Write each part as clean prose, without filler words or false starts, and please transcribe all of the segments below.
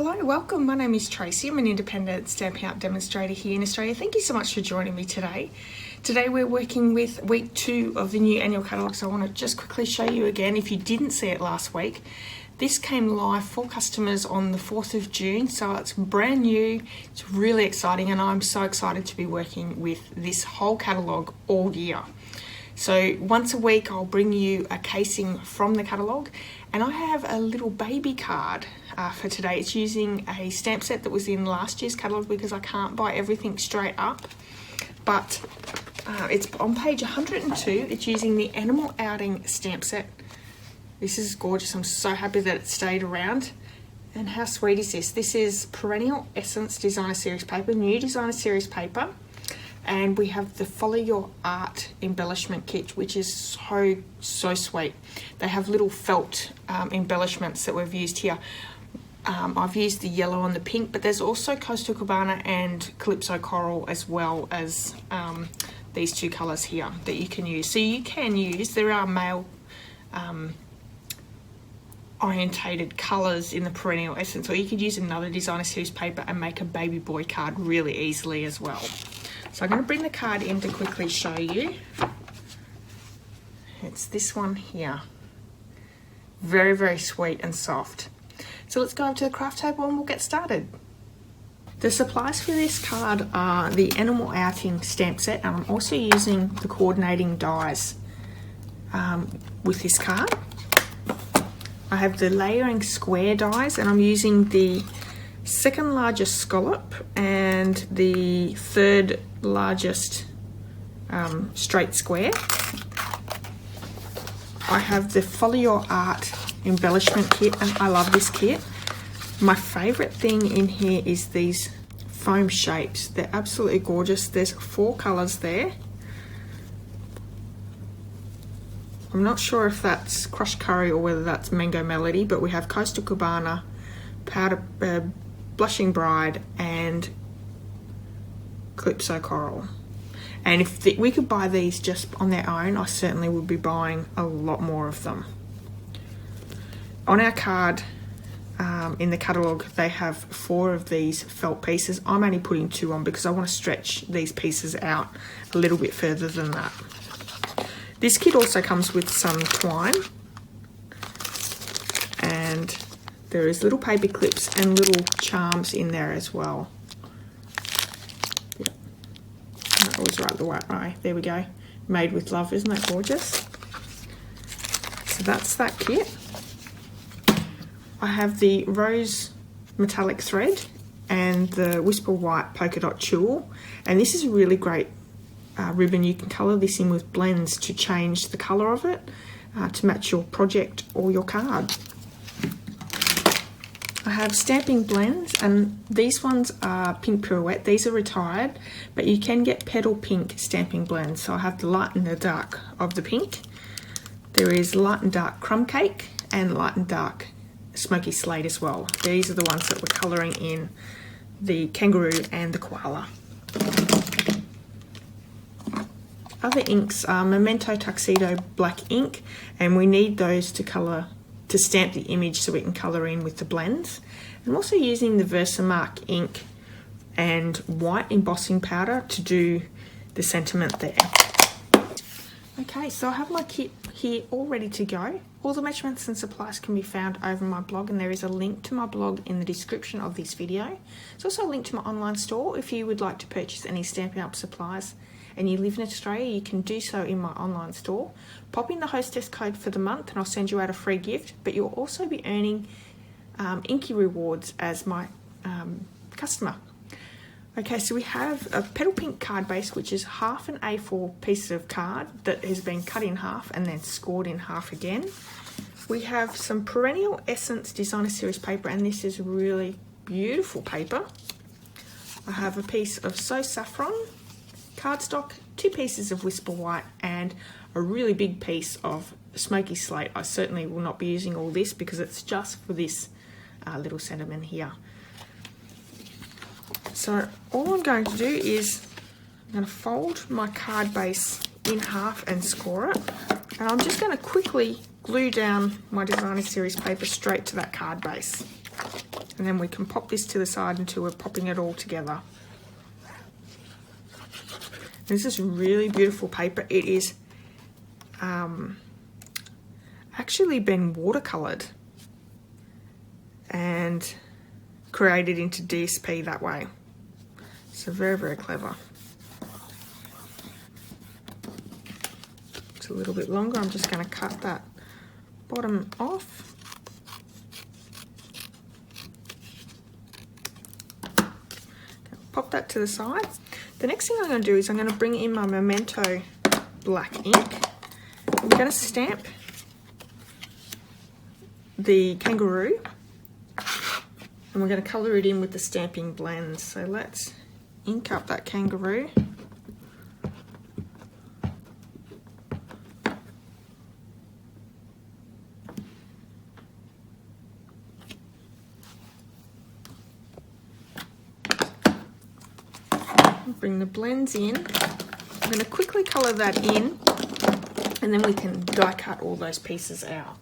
Hello, welcome. My name is Tracy. I'm an independent Stampin' Up demonstrator here in Australia. Thank you so much for joining me today. Today we're working with week 2 of the new annual catalogue, so I want to just quickly show you again, if you didn't see it last week. This came live for customers on the 4th of June, so it's brand new, it's really exciting, and I'm so excited to be working with this whole catalogue all year. So once a week I'll bring you a casing from the catalogue, and I have a little baby card for today. It's using a stamp set that was in last year's catalogue because I can't buy everything straight up, but it's on page 102. It's using the Animal Outing stamp set. This is gorgeous. I'm so happy that it stayed around. And how sweet is this? This is Perennial Essence Designer Series paper, new Designer Series paper. And we have the Follow Your Art embellishment kit, which is so sweet. They have little felt embellishments that we've used here. I've used the yellow and the pink, but there's also Coastal Cabana and Calypso Coral, as well as these two colours here that you can use. So you can use, there are male orientated colours in the Perennial Essence, or you could use another Designer Series paper and make a baby boy card really easily as well. So I'm going to bring the card in to quickly show you. It's this one here. Very sweet and soft. So let's go over to the craft table and we'll get started. The supplies for this card are the Animal Outing stamp set, and I'm also using the coordinating dies with this card. I have the layering square dies, and I'm using the second largest scallop and the third largest straight square. I have the Follow Your Art embellishment kit, and I love this kit. My favourite thing in here is these foam shapes. They're absolutely gorgeous. There's 4 colours there. I'm not sure if that's Crushed Curry or whether that's Mango Melody, but we have Coastal Cabana, Blushing Bride, and Calypso Coral. And if we could buy these just on their own, I certainly would be buying a lot more of them. On our card in the catalogue, they have 4 of these felt pieces. I'm only putting 2 on because I want to stretch these pieces out a little bit further than that. This kit also comes with some twine, and there is little paper clips and little charms in there as well. Yep. That was right the right way. There we go. Made with love. Isn't that gorgeous? So that's that kit. I have the rose metallic thread and the Whisper White polka dot tulle, and this is a really great ribbon. You can colour this in with blends to change the colour of it to match your project or your card. I have stamping blends, and these ones are Pink Pirouette. These are retired, but you can get Petal Pink stamping blends. So I have the light and the dark of the pink. There is light and dark Crumb Cake and light and dark Smoky Slate as well. These are the ones that we're colouring in the Kangaroo and the Koala. Other inks are Memento Tuxedo Black ink, and we need those to stamp the image so we can colour in with the blends. I'm also using the Versamark ink and white embossing powder to do the sentiment there. Okay, so I have my kit here all ready to go. All the measurements and supplies can be found over my blog, and there is a link to my blog in the description of this video. There's also a link to my online store if you would like to purchase any Stampin' Up supplies and you live in Australia. You can do so in my online store. Pop in the hostess code for the month and I'll send you out a free gift, but you'll also be earning Inky rewards as my customer. Okay, so we have a Petal Pink card base, which is half an A4 piece of card that has been cut in half and then scored in half again. We have some Perennial Essence Designer Series paper, and this is really beautiful paper. I have a piece of So Saffron cardstock, 2 pieces of Whisper White, and a really big piece of Smoky Slate. I certainly will not be using all this because it's just for this little sentiment here. So all I'm going to do is I'm going to fold my card base in half and score it, and I'm just going to quickly glue down my Designer Series paper straight to that card base. And then we can pop this to the side until we're popping it all together. This is really beautiful paper. It is actually been watercoloured and created into DSP that way. So very, very clever. It's a little bit longer. I'm just going to cut that bottom off. Pop that to the side. The next thing I'm going to do is I'm going to bring in my Memento black ink. I'm going to stamp the kangaroo and we're going to colour it in with the stamping blends. So let's ink up that kangaroo. Bring the blends in. I'm going to quickly colour that in and then we can die cut all those pieces out.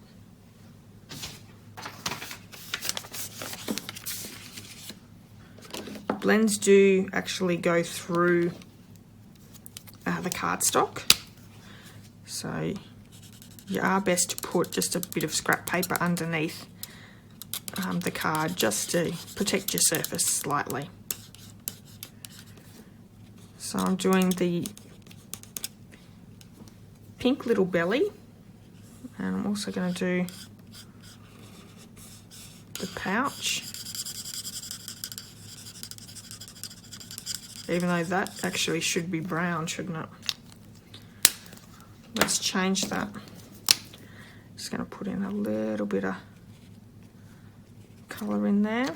Blends do actually go through the cardstock, so you are best to put just a bit of scrap paper underneath the card just to protect your surface slightly. So I'm doing the pink little belly, and I'm also going to do the pouch, even though that actually should be brown, shouldn't it? Let's change that. Just going to put in a little bit of colour in there.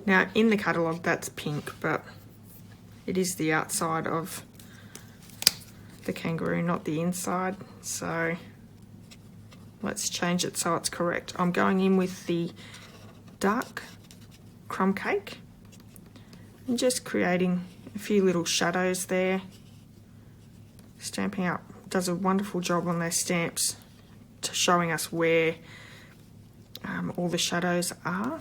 Now in the catalogue that's pink, but it is the outside of the kangaroo, not the inside. So let's change it so it's correct. I'm going in with the dark crumb cake and just creating a few little shadows there. Stampin' Up does a wonderful job on their stamps to showing us where all the shadows are.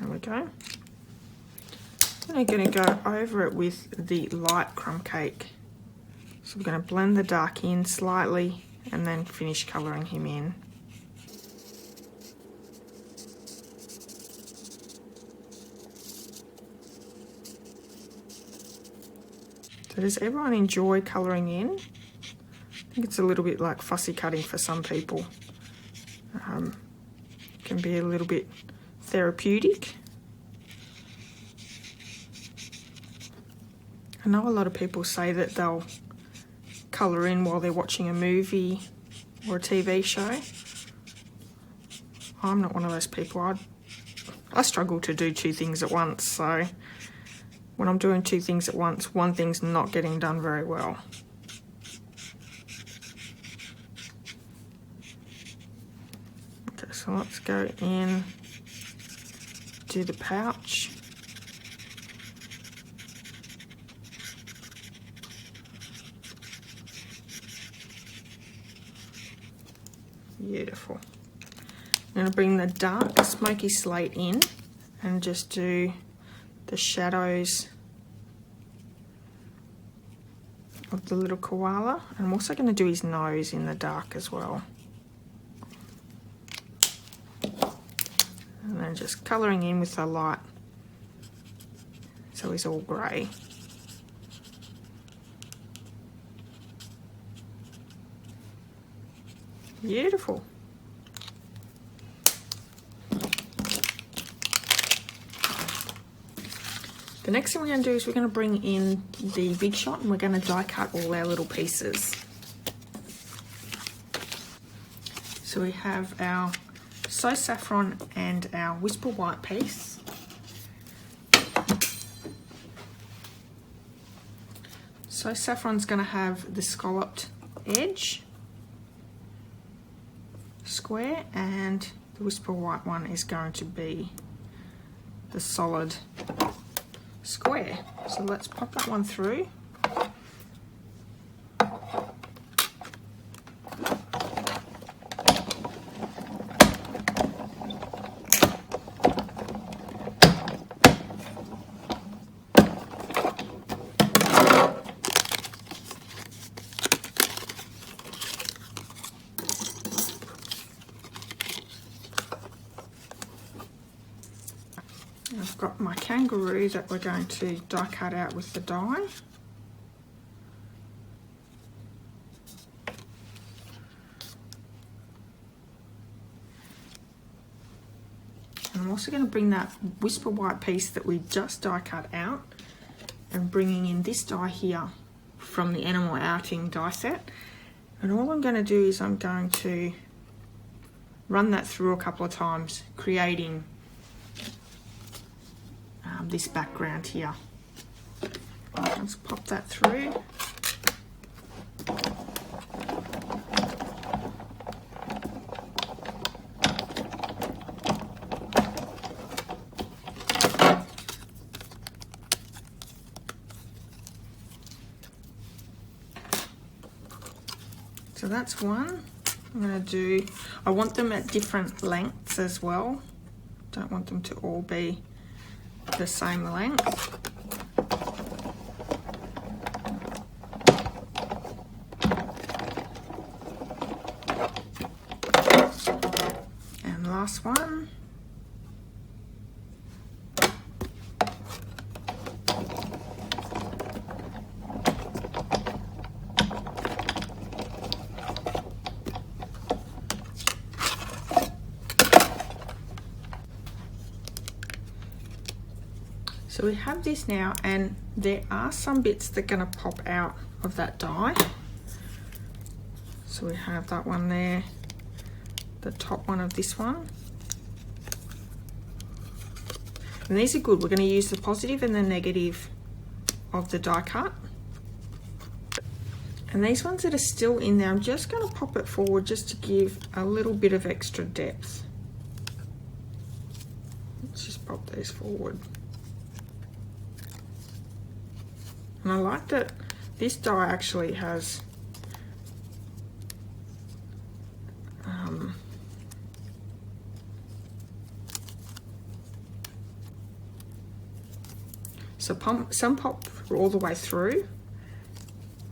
There we go. Then I'm going to go over it with the light crumb cake. So we're going to blend the dark in slightly and then finish colouring him in. So does everyone enjoy colouring in? I think it's a little bit like fussy cutting for some people. It can be a little bit therapeutic. I know a lot of people say that they'll colour in while they're watching a movie or a TV show. I'm not one of those people. I struggle to do two things at once, so when I'm doing two things at once, one thing's not getting done very well. Okay, so let's go in, do the pouch. Beautiful. I'm going to bring the dark smoky slate in and just do the shadows of the little koala. And I'm also going to do his nose in the dark as well. And then just colouring in with the light so he's all grey. Beautiful. The next thing we're going to do is we're going to bring in the Big Shot and we're going to die cut all our little pieces. So we have our So Saffron and our Whisper White piece. So Saffron's going to have the scalloped edge square, and the Whisper White one is going to be the solid square. So let's pop that one through. got my kangaroo that we're going to die cut out with the die. And I'm also going to bring that whisper white piece that we just die cut out and bringing in this die here from the Animal Outing die set. And all I'm going to do is I'm going to run that through a couple of times, creating this background here. Let's pop that through. So that's one. I'm going to do, I want them at different lengths as well. Don't want them to all be the same length. And last one. So we have this now, and there are some bits that are going to pop out of that die. So we have that one there, the top one of this one. And these are good. We're going to use the positive and the negative of the die cut. And these ones that are still in there, I'm just going to pop it forward just to give a little bit of extra depth. Let's just pop these forward. And I like that this die actually has some pop all the way through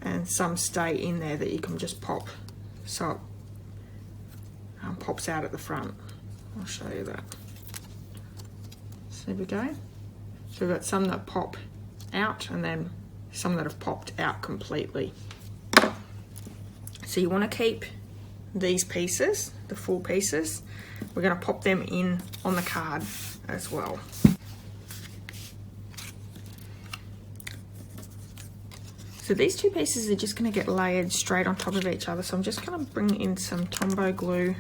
and some stay in there that you can just pop, so it pops out at the front. I'll show you that. So there we go. So we've got some that pop out and then some that have popped out completely. So you want to keep these pieces, the full pieces. We're going to pop them in on the card as well. So these two pieces are just going to get layered straight on top of each other. So I'm just going to bring in some Tombow glue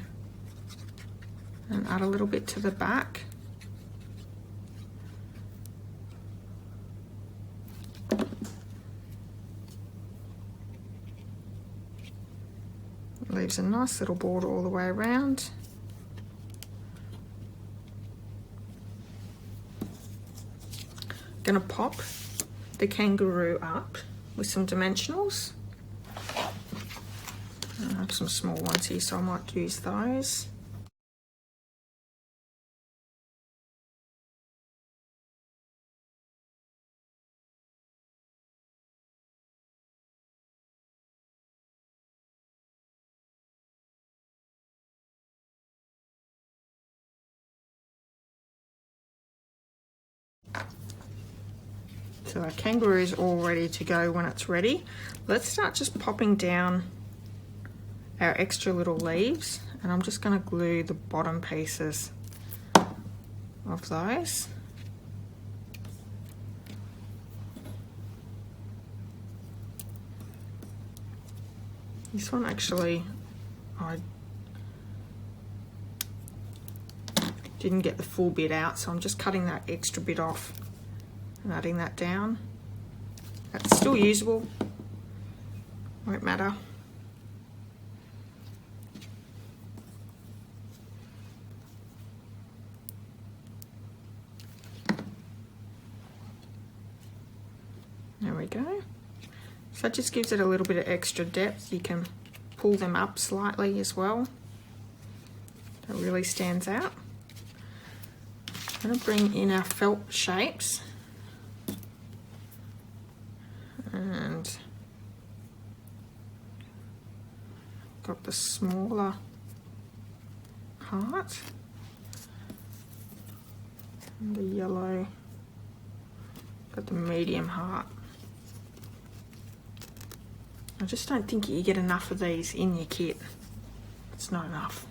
and add a little bit to the back. Leaves a nice little border all the way around. Gonna pop the kangaroo up with some dimensionals. I have some small ones here, so I might use those. So our kangaroo is all ready to go when it's ready. Let's start just popping down our extra little leaves, and I'm just going to glue the bottom pieces of those. This one actually, I didn't get the full bit out, so I'm just cutting that extra bit off and adding that down. That's still usable, won't matter. There we go. So that just gives it a little bit of extra depth. You can pull them up slightly as well. That really stands out. I'm going to bring in our felt shapes. And got the smaller heart and the yellow Got the medium heart. I just don't think you get enough of these in your kit. It's not enough.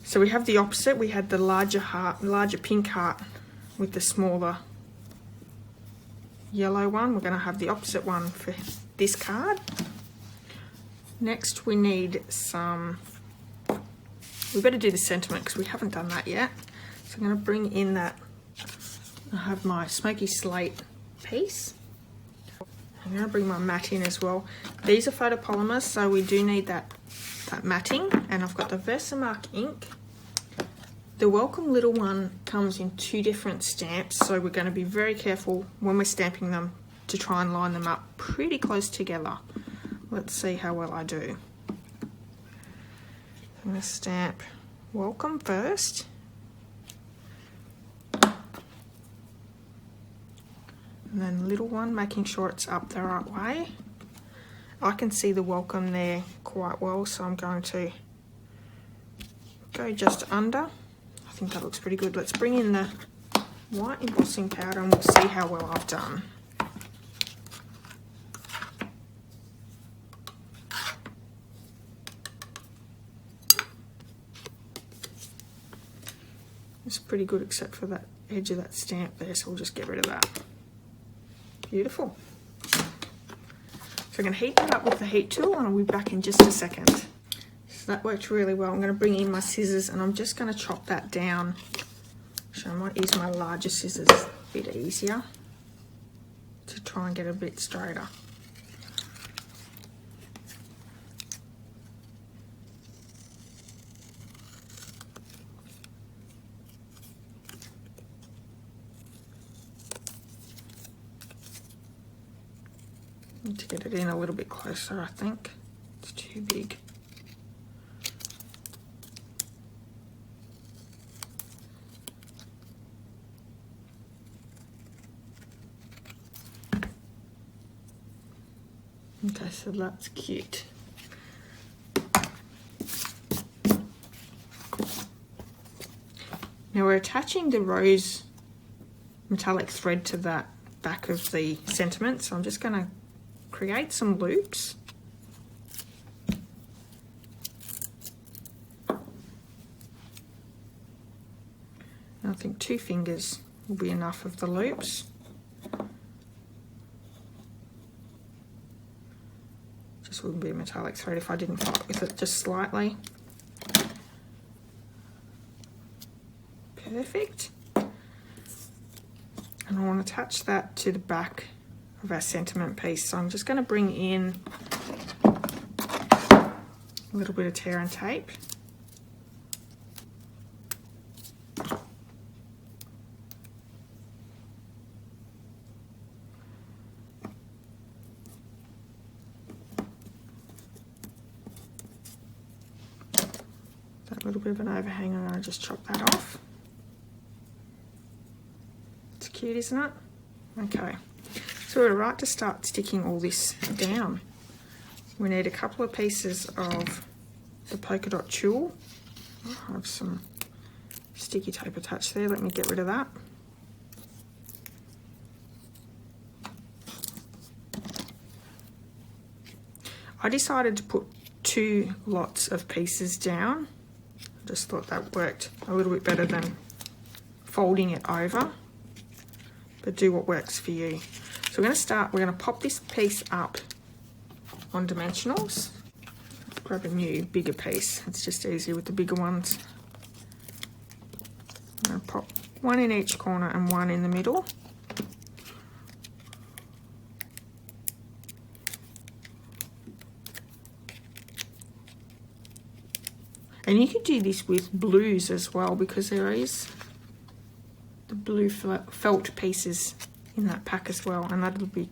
So we have the opposite. We had the larger heart, larger pink heart with the smaller yellow one. We're going to have the opposite one for this card. Next we need some, we better do the sentiment because we haven't done that yet. So I'm going to bring in that, I have my smoky slate piece. I'm going to bring my matte in as well. These are photopolymers, so we do need that matting. And I've got the Versamark ink. The Welcome Little one comes in 2 different stamps, so we're going to be very careful when we're stamping them to try and line them up pretty close together. Let's see how well I do. I'm going to stamp Welcome first. And then the little one, making sure it's up the right way. I can see the Welcome there quite well, so I'm going to go just under. I think that looks pretty good. Let's bring in the white embossing powder and we'll see how well I've done. It's pretty good except for that edge of that stamp there, so we'll just get rid of that. Beautiful. So I'm going to heat that up with the heat tool and I'll be back in just a second. So that worked really well. I'm going to bring in my scissors and I'm just going to chop that down. So I might use my larger scissors, a bit easier to try and get a bit straighter. Need to get it in a little bit closer, I think. It's too big. Okay, so that's cute. Now we're attaching the rose metallic thread to that back of the sentiment, so I'm just going to create some loops. And I think 2 fingers will be enough of the loops. Just wouldn't be a metallic thread if I didn't fight with it just slightly. Perfect. And I want to attach that to the back of our sentiment piece. So I'm just going to bring in a little bit of tear and tape. That little bit of an overhang, and I'll just chop that off. It's cute, isn't it? Okay. So we're right to start sticking all this down. We need a couple of pieces of the polka dot tulle. I have some sticky tape attached there. Let me get rid of that. I decided to put 2 lots of pieces down. I just thought that worked a little bit better than folding it over. But do what works for you. So we're going to pop this piece up on dimensionals. Grab a new, bigger piece. It's just easier with the bigger ones. I'm going to pop 1 in each corner and 1 in the middle. And you could do this with blues as well, because there is the blue felt pieces in that pack as well, and that'll be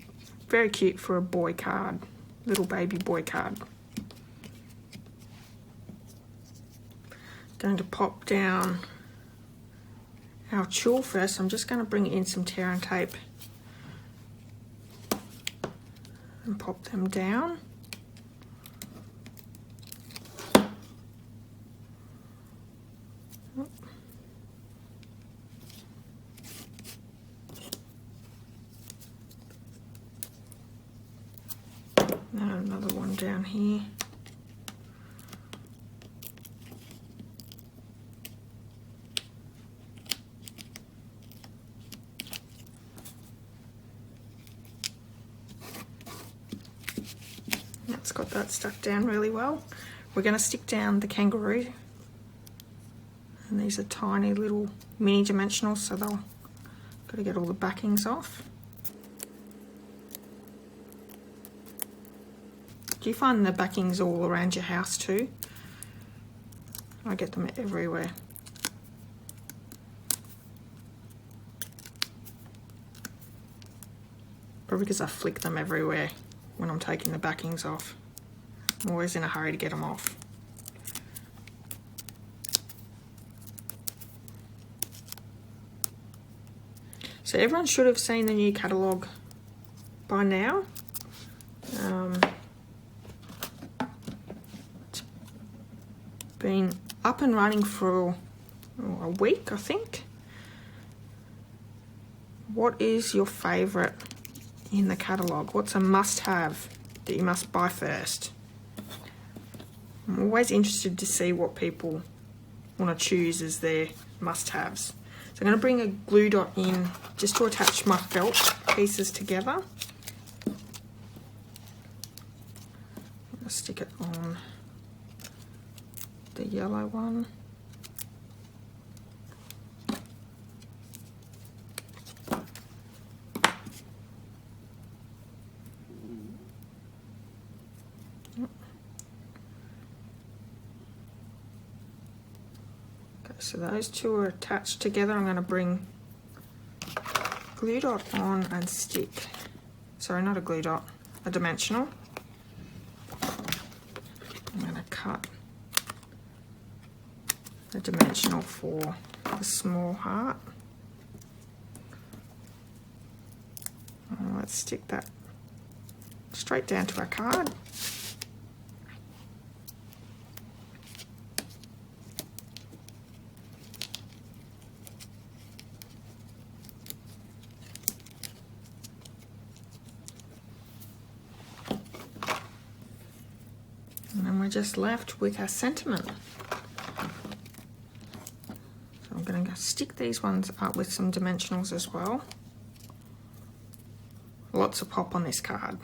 very cute for a boy card, little baby boy card. Going to pop down our tulle first. I'm just going to bring in some tear and tape and pop them down. another one down here. That's got that stuck down really well. We're going to stick down the kangaroo, and these are tiny little mini dimensionals, so they'll got to get all the backings off. Do you find the backings all around your house too? I get them everywhere. Probably because I flick them everywhere when I'm taking the backings off. I'm always in a hurry to get them off. So everyone should have seen the new catalogue by now. It's been up and running for a week, I think. What is your favourite in the catalogue? What's a must-have that you must buy first? I'm always interested to see what people want to choose as their must-haves. So I'm going to bring a glue dot in just to attach my felt pieces together. I'm going to stick it on the yellow one. So those two are attached together. I'm going to bring glue dot on and stick, sorry, not a glue dot, a dimensional. I'm going to cut a dimensional for the small heart. And let's stick that straight down to our card. And then we're just left with our sentiment. So I'm going to stick these ones up with some dimensionals as well. Lots of pop on this card.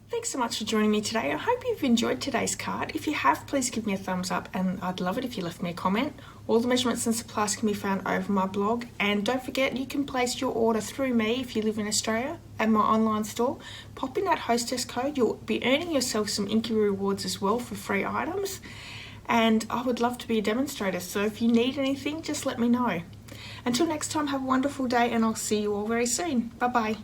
Thanks so much for joining me today. I hope you've enjoyed today's card. If you have, please give me a thumbs up, and I'd love it if you left me a comment. All the measurements and supplies can be found over my blog, and don't forget you can place your order through me if you live in Australia at my online store. Pop in that hostess code. You'll be earning yourself some Inky rewards as well for free items, and I would love to be a demonstrator, so if you need anything, just let me know. Until next time, have a wonderful day, and I'll see you all very soon. Bye bye.